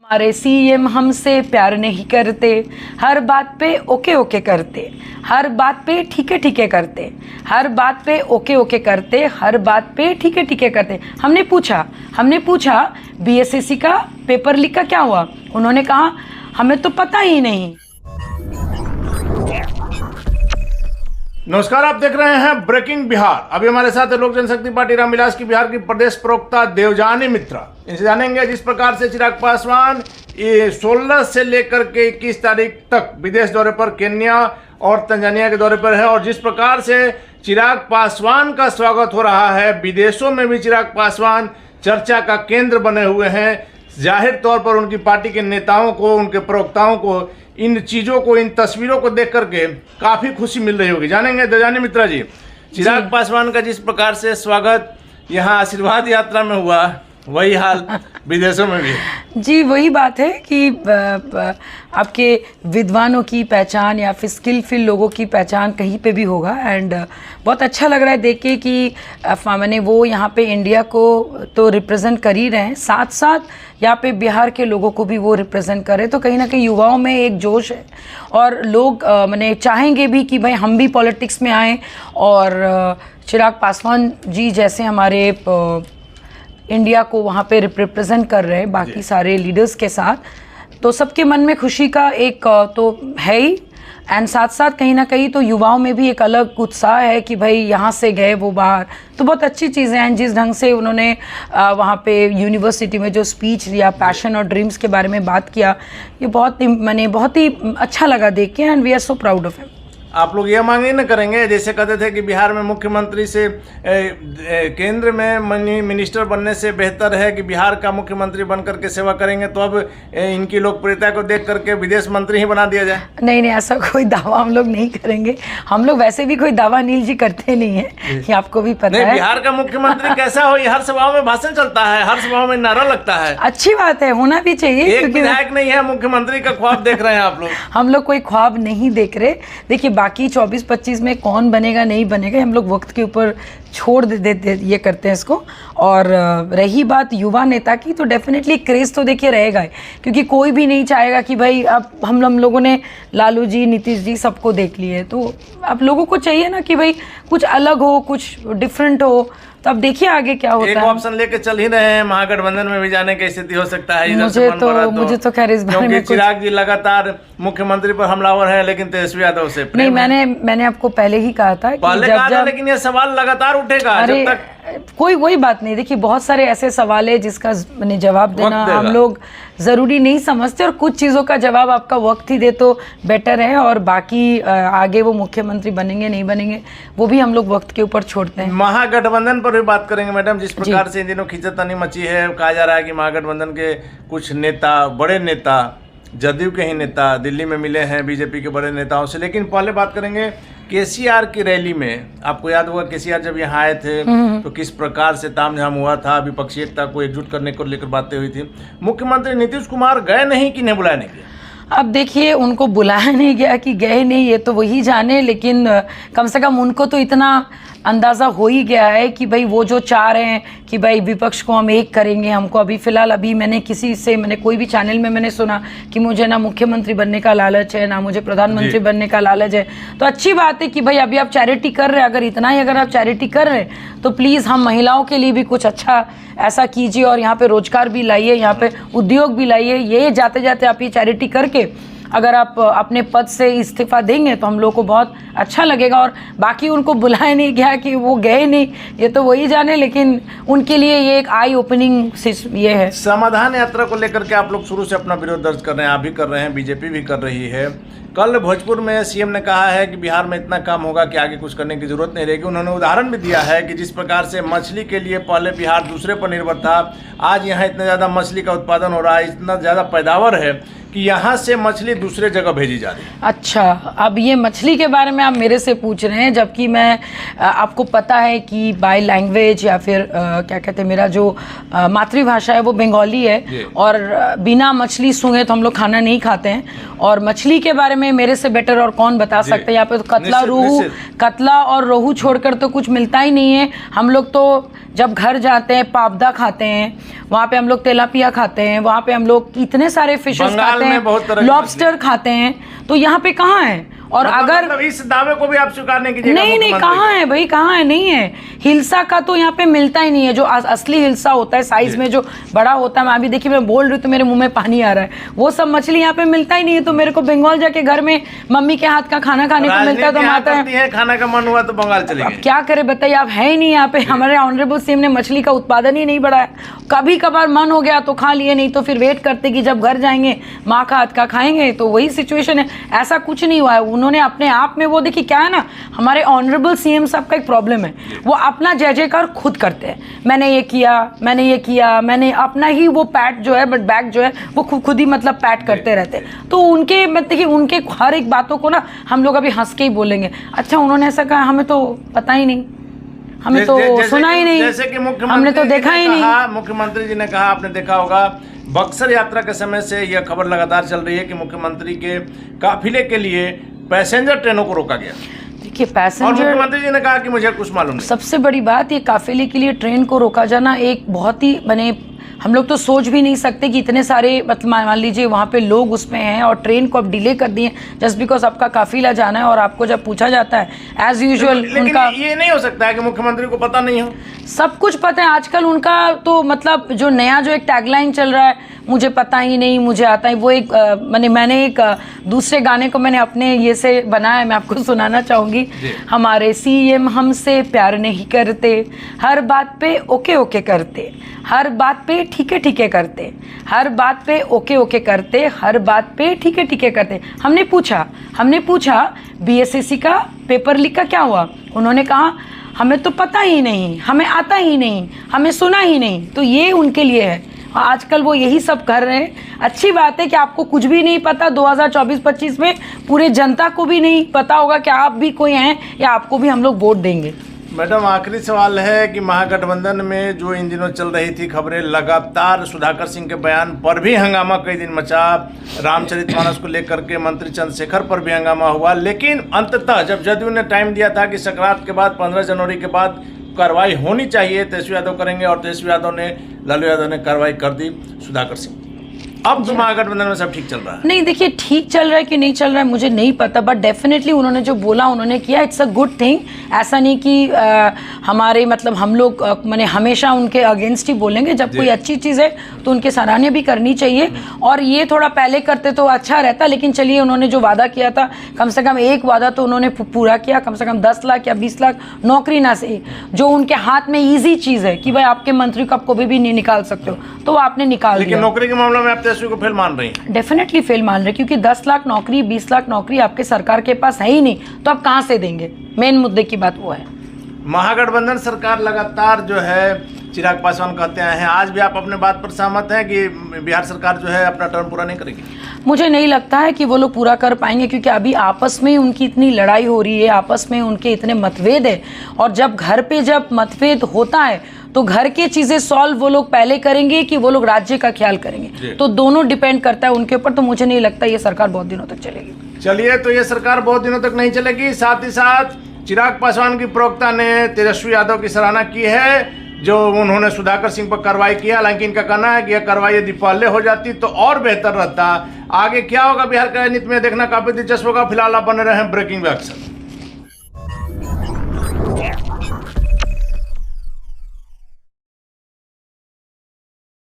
हमारे सीएम हमसे प्यार नहीं करते, हर बात पे ओके ओके करते, हर बात पे ठीक है करते, हर बात पे ओके ओके करते, हर बात पे ठीक है करते। हमने पूछा बीएसएससी का पेपर लीक का क्या हुआ? उन्होंने कहा हमें तो पता ही नहीं। नमस्कार, आप देख रहे हैं ब्रेकिंग बिहार। अभी हमारे साथ है लोक जनशक्ति पार्टी रामविलास की बिहार की प्रदेश प्रवक्ता देवजानी मित्रा। इनसे जानेंगे जिस प्रकार से चिराग पासवान 16 से लेकर के 21 तारीख तक विदेश दौरे पर केन्या और तंजानिया के दौरे पर है, और जिस प्रकार से चिराग पासवान का स्वागत हो रहा है, विदेशों में भी चिराग पासवान चर्चा का केंद्र बने हुए हैं। जाहिर तौर पर उनकी पार्टी के नेताओं को, उनके प्रवक्ताओं को इन चीज़ों को, इन तस्वीरों को देख करके काफ़ी खुशी मिल रही होगी। जानेंगे देवजानी मित्रा जी, चिराग पासवान का जिस प्रकार से स्वागत यहाँ आशीर्वाद यात्रा में हुआ, वही हाल विदेशों में भी है। जी, वही बात है कि आपके विद्वानों की पहचान या फिर स्किलफुल लोगों की पहचान कहीं पे भी होगा। एंड बहुत अच्छा लग रहा है देख के कि मैंने वो यहाँ पे इंडिया को तो रिप्रेजेंट कर ही रहे हैं, साथ साथ यहाँ पे बिहार के लोगों को भी वो रिप्रेजेंट करें। तो कहीं ना कहीं युवाओं में एक जोश है और लोग मैंने चाहेंगे भी कि भाई हम भी पॉलिटिक्स में आएँ, और चिराग पासवान जी जैसे हमारे इंडिया को वहाँ पे रिप्रेजेंट कर रहे हैं बाकी सारे लीडर्स के साथ, तो सबके मन में खुशी का एक तो है ही। एंड साथ साथ कहीं ना कहीं तो युवाओं में भी एक अलग उत्साह है कि भाई यहाँ से गए वो बाहर, तो बहुत अच्छी चीज़ें हैं। जिस ढंग से उन्होंने वहाँ पे यूनिवर्सिटी में जो स्पीच दिया, पैशन और ड्रीम्स के बारे में बात किया, ये बहुत ही अच्छा लगा देख के। And we are so proud of him. आप लोग ये मांग ही न करेंगे, जैसे कहते थे कि बिहार में मुख्यमंत्री से केंद्र में मिनिस्टर बनने से बेहतर है कि बिहार का मुख्यमंत्री बन करके सेवा करेंगे, तो अब इनकी लोकप्रियता को देख करके विदेश मंत्री ही बना दिया जाए? नहीं, ऐसा कोई दावा हम लोग नहीं करेंगे। हम लोग वैसे भी कोई दावा अनिल जी करते नहीं है, ये आपको भी पता है। बिहार का मुख्यमंत्री कैसा हो, हर सभाओं में भाषण चलता है, हर सभाओं में नारा लगता है। अच्छी बात है, होना भी चाहिए। एक विधायक नहीं है, मुख्यमंत्री का ख्वाब देख रहे हैं आप लोग। हम लोग कोई ख्वाब नहीं देख रहे। देखिए, बाकी 24-25 में कौन बनेगा नहीं बनेगा, हम लोग वक्त के ऊपर छोड़ देते ये करते हैं इसको। और रही बात युवा नेता की, तो डेफिनेटली क्रेज़ तो देखिए रहेगा ही, क्योंकि कोई भी नहीं चाहेगा कि भाई अब हम लोगों ने लालू जी, नीतीश जी सबको देख लिए, तो अब लोगों को चाहिए ना कि भाई कुछ अलग हो, कुछ डिफरेंट हो। तो अब देखिए आगे क्या होता है। एक ऑप्शन लेके चल ही रहे हैं, महागठबंधन में भी जाने की स्थिति हो सकता है। मुझे तो खैर इस बारे में चिराग जी लगातार मुख्यमंत्री पर हमलावर हैं, लेकिन तेजस्वी यादव से नहीं। मैंने आपको पहले ही कहा था कि लेकिन ये सवाल लगातार उठेगा जब तक कोई वही बात नहीं। देखिए, बहुत सारे ऐसे सवाल है जिसका जवाब देना हम लोग ज़रूरी नहीं समझते, और कुछ चीज़ों का जवाब आपका वक्त ही दे तो बेटर है। और बाकी आगे वो मुख्यमंत्री बनेंगे नहीं बनेंगे, वो भी हम लोग वक्त के ऊपर छोड़ते हैं। महागठबंधन पर भी बात करेंगे मैडम। जिस प्रकार से इन दिनों खींचातानी मची है, कहा जा रहा है कि महागठबंधन के कुछ नेता, बड़े नेता, जदयू के ही नेता दिल्ली में मिले हैं बीजेपी के बड़े नेताओं से। लेकिन पहले बात करेंगे केसीआर की रैली में। आपको याद होगा केसीआर जब यहाँ आए थे तो किस प्रकार से तामझाम हुआ था, विपक्षी एकता को एकजुट करने को लेकर बातें हुई थी। मुख्यमंत्री नीतीश कुमार गए नहीं कि नहीं बुलाया नहीं गया? अब देखिए, उनको बुलाया नहीं गया कि गए नहीं, ये तो वही जाने, लेकिन कम से कम उनको तो इतना अंदाज़ा हो ही गया है कि भाई वो जो चाह रहे हैं कि भाई विपक्ष को हम एक करेंगे। हमको अभी मैंने कोई भी चैनल में मैंने सुना कि मुझे ना मुख्यमंत्री बनने का लालच है, ना मुझे प्रधानमंत्री बनने का लालच है। तो अच्छी बात है कि भाई अभी आप चैरिटी कर रहे हैं, अगर आप चैरिटी कर रहे हैं तो प्लीज़ हम महिलाओं के लिए भी कुछ अच्छा ऐसा कीजिए, और यहाँ पे रोजगार भी लाइए, यहाँ पे उद्योग भी लाइए। ये जाते जाते आप ये चैरिटी करके अगर आप अपने पद से इस्तीफा देंगे तो हम लोग को बहुत अच्छा लगेगा। और बाकी उनको बुलाया नहीं गया कि वो गए नहीं, ये तो वही जाने, लेकिन उनके लिए ये एक आई ओपनिंग ये है। समाधान यात्रा को लेकर के आप लोग शुरू से अपना विरोध दर्ज कर रहे हैं, आप भी कर रहे हैं, बीजेपी भी कर रही है। कल भोजपुर में सीएम ने कहा है कि बिहार में इतना काम होगा कि आगे कुछ करने की जरूरत नहीं रहेगी। उन्होंने उदाहरण भी दिया है कि जिस प्रकार से मछली के लिए पहले बिहार दूसरे पर निर्भर था, आज यहाँ इतना ज़्यादा मछली का उत्पादन हो रहा है, इतना ज़्यादा पैदावार है कि यहाँ से मछली दूसरे जगह भेजी जा रही है। अच्छा, अब ये मछली के बारे में आप मेरे से पूछ रहे हैं, जबकि मैं आपको पता है कि बाय लैंग्वेज या फिर क्या कहते हैं, मेरा जो मातृभाषा है वो बंगाली है, और बिना मछली सूंघे तो हम लोग खाना नहीं खाते हैं। और मछली के बारे में में मेरे से बेटर और कौन बता सकते हैं। यहाँ पे तो कतला निश्चित, रोहू, निश्चित। कतला और रोहू छोड़कर तो कुछ मिलता ही नहीं है। हम लोग तो जब घर जाते हैं पापदा खाते हैं, वहाँ पे हम लोग तेलापिया खाते हैं, वहाँ पे हम लोग इतने सारे फिशेस बंगाल खाते में बहुत हैं, तरह की लॉबस्टर खाते हैं, तो यहाँ पे कहाँ है? और अगर इस दावे को भी आप स्वीकार नहीं कीजिएगा? नहीं कहाँ है भाई, कहाँ है? नहीं है। हिलसा का तो यहाँ पे मिलता ही नहीं है, जो असली हिलसा होता है साइज में जो बड़ा होता है। मैं अभी देखिए मैं बोल रही हूँ तो मेरे मुंह में पानी आ रहा है, वो सब मछली यहाँ पे मिलता ही नहीं है। तो मेरे को बंगाल जाके घर में मम्मी के हाथ का खाना खाने को मिलता है तो आता है। खाना का मन हुआ तो बंगाल चले गए। क्या करे बताइए, आप है ही नहीं यहाँ पे। हमारे ऑनरेबल सीएम ने मछली का उत्पादन ही नहीं बढ़ाया। कभी कभार मन हो गया तो खा लिए, नहीं तो फिर वेट करते कि जब घर जाएंगे माँ का हाथ का खाएंगे। तो वही सिचुएशन है, ऐसा कुछ नहीं हुआ है। उन्होंने अपने आप में वो देखिए क्या है ना, हमारे ऑनरेबल सीएम साहब का एक प्रॉब्लम है, वो अपना जय जयकार खुद करते हैं। मैंने ये किया, मैंने ये किया, मैंने अपना ही वो पैट जो है, बट बैक जो है वो खुद ही मतलब पैट करते रहते हैं। तो उनके देखिए उनके हर एक बातों को ना हम लोग अभी हंस के ही बोलेंगे, अच्छा उन्होंने ऐसा कहा, हमें तो पता ही नहीं, हमें तो सुना ही नहीं, जैसे कि हमने तो देखा ही नहीं। मुख्यमंत्री जी ने कहा, आपने देखा होगा बक्सर यात्रा के समय से यह खबर लगातार चल रही है कि मुख्यमंत्री के काफिले के लिए पैसेंजर ट्रेनों को रोका गया। देखिए और पैसेंजर, मुख्यमंत्री जी ने कहा कि मुझे कुछ मालूम नहीं। सबसे बड़ी बात, ये काफिले के लिए ट्रेन को रोका जाना एक बहुत ही हम लोग तो सोच भी नहीं सकते कि इतने सारे मतलब मान लीजिए वहाँ पे लोग उसमें हैं और ट्रेन को अब डिले कर दिए जस्ट बिकॉज आपका काफिला जाना है। और आपको जब पूछा जाता है एज यूजुअल उनका, ये नहीं हो सकता है कि मुख्यमंत्री को पता नहीं हो। सब कुछ पता है आजकल उनका। तो मतलब जो नया जो एक टैगलाइन चल रहा है, मुझे पता ही नहीं मुझे आता है, वो एक मैंने एक दूसरे गाने को मैंने अपने ये से बनाया, मैं आपको सुनाना चाहूँगी। हमारे सीएम हमसे प्यार नहीं करते, हर बात पे ओके ओके करते, हर बात पे ठीक है करते, हर बात पे ओके ओके करते, हर बात पे ठीक है करते। हमने पूछा बीएसएससी का पेपर लीक का क्या हुआ? उन्होंने कहा हमें तो पता ही नहीं, हमें आता ही नहीं, हमें सुना ही नहीं। तो ये उनके लिए है, आजकल वो यही सब कर रहे हैं। अच्छी बात है कि आपको कुछ भी नहीं पता 2024-25 में, पूरे जनता को भी नहीं पता होगा कि आप भी कोई हैं या आपको भी हम लोग वोट देंगे। मैडम आखिरी सवाल है कि महागठबंधन में जो इन दिनों चल रही थी खबरें, लगातार सुधाकर सिंह के बयान पर भी हंगामा कई दिन मचा, रामचरितमानस को लेकर के मंत्री चंद्रशेखर पर भी हंगामा हुआ, लेकिन अंततः जब जदयू ने टाइम दिया था कि संक्रांत के बाद 15 जनवरी के बाद कार्रवाई होनी चाहिए, तेजस्वी यादव करेंगे, और तेजस्वी यादव ने, लालू यादव ने कार्रवाई कर दी सुधाकर सिंह। अब तो महागठबंधन में सब ठीक चल रहा है। नहीं देखिए ठीक चल रहा है कि नहीं चल रहा है मुझे नहीं पता, बट डेफिनेटली उन्होंने जो बोला उन्होंने किया, इट्स अ गुड थिंग। ऐसा नहीं कि हमारे मतलब हम लोग मैंने हमेशा उनके अगेंस्ट ही बोलेंगे। जब कोई अच्छी चीज़ है तो उनके सराहनीय भी करनी चाहिए, और ये थोड़ा पहले करते तो अच्छा रहता। लेकिन चलिए, उन्होंने जो वादा किया था, कम से कम एक वादा तो उन्होंने पूरा किया, कम से कम 10 लाख या 20 लाख नौकरी ना से, जो उनके हाथ में ईजी चीज़ है कि भाई आपके मंत्री को आप कभी भी नहीं निकाल सकते हो, तो वो आपने निकाल दिया। लेकिन नौकरी के मामले में आप तेजस्वी को फेल मान रही हैं? डेफिनेटली फेल मान रहे, क्योंकि 10 लाख नौकरी 20 लाख नौकरी आपके सरकार के पास है ही नहीं, तो आप कहाँ से देंगे? मेन मुद्दे की बात वो है। महागठबंधन सरकार लगातार जो है, चिराग पासवान कहते हैं, आज भी आप अपने बात पर सहमत हैं कि बिहार सरकार जो है अपना टर्म पूरा नहीं करेगी? मुझे नहीं लगता है कि वो लोग पूरा कर पाएंगे, क्योंकि अभी आपस में उनकी इतनी लड़ाई हो रही है, आपस में उनके इतने मतभेद है। और जब घर पे जब मतभेद होता है तो घर के चीज़ें सॉल्व वो लोग पहले करेंगे कि वो लोग राज्य का ख्याल करेंगे, तो दोनों डिपेंड करता है उनके ऊपर। तो मुझे नहीं लगता ये सरकार बहुत दिनों तक चलेगी। चलिए, तो ये सरकार बहुत दिनों तक नहीं चलेगी। साथ ही साथ चिराग पासवान की प्रवक्ता ने तेजस्वी यादव की सराहना की है, जो उन्होंने सुधाकर सिंह पर कार्रवाई किया। हालांकि इनका कहना है कि यह कार्रवाई यदि पहले हो जाती तो और बेहतर रहता। आगे क्या होगा बिहार के राजनीति में देखना काफी दिलचस्प होगा। फिलहाल आप बने रहे ब्रेकिंग में अक्सर।